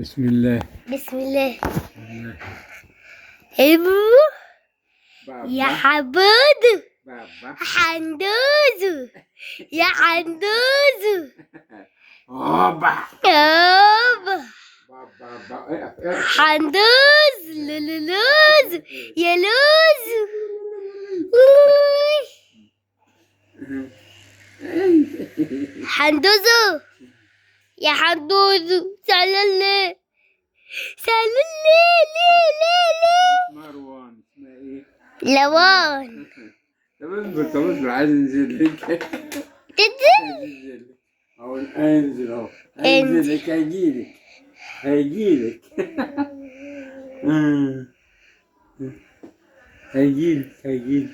بسم الله. بسم الله. الله. هبو يا بابا حبود بابا حندوزو يا حندوزو بابا يابا بابا حندوز لولوز يا لوز وي. حندوزو يا حندوزو سلالي سلالي لي مروان اسمها ايه؟ لوان طب اصبر عايز انزل لك. انزل اهو انزل اهو انزل لك هيجيلك هيجيلك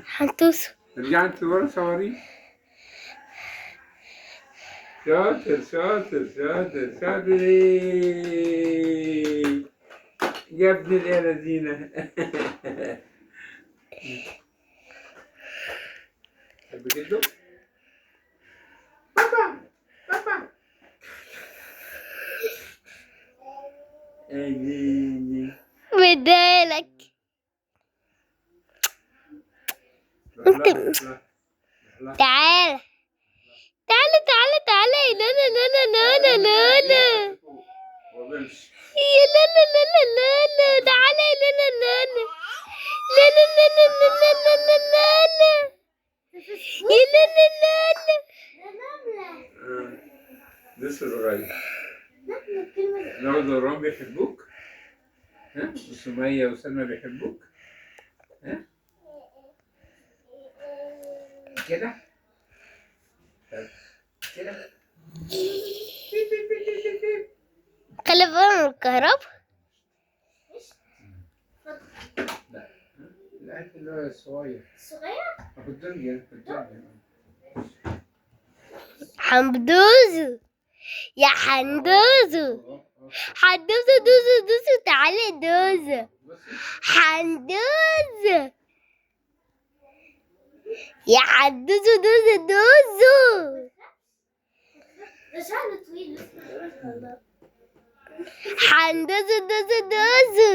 حنتوسو رجع انت ورا صواريخ. شاطر يا ابن الذين. تحب جده؟ بابا بدالك تعال تعال تعال تعال لا لا لا لا لا لا لا يا لا لا لا لا لا لا تعال لا لا لا لا لا لا لا لا لا لا لا لا لا يا لا لا لا لا لسه صغير. نور ورام بيحبوك؟ ها؟ وسمية وسلمى بيحبوك؟ ها؟ كده؟ طب كده؟ خلي بالك من الكهرباء. لا الأكل اللي هو الصغير. في الدنيا حمدوزو يا حندوزو حندوزو دوزو دوزو تعالى دوزو حندوزو يا حندوزو دوزو دوزو حندوزو دوزو دوزو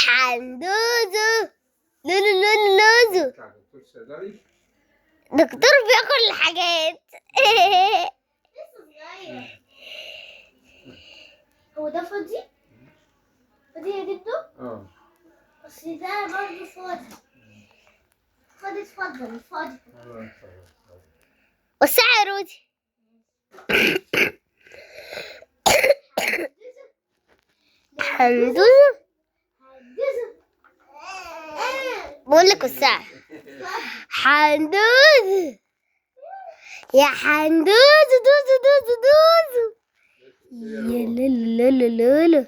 حندوزو لولو لولو لوزو دكتور بياكل الحاجات. هو ده فاضي؟ فاضي يا جدو؟ اه بس ده برضه فاضي. خد اتفضل فاضي. والساعة يا رودي. حندوزو بقول لك الساعة. حندوزو يا حندوزو دوزو دوزو دوزو يا لولو لولو لولو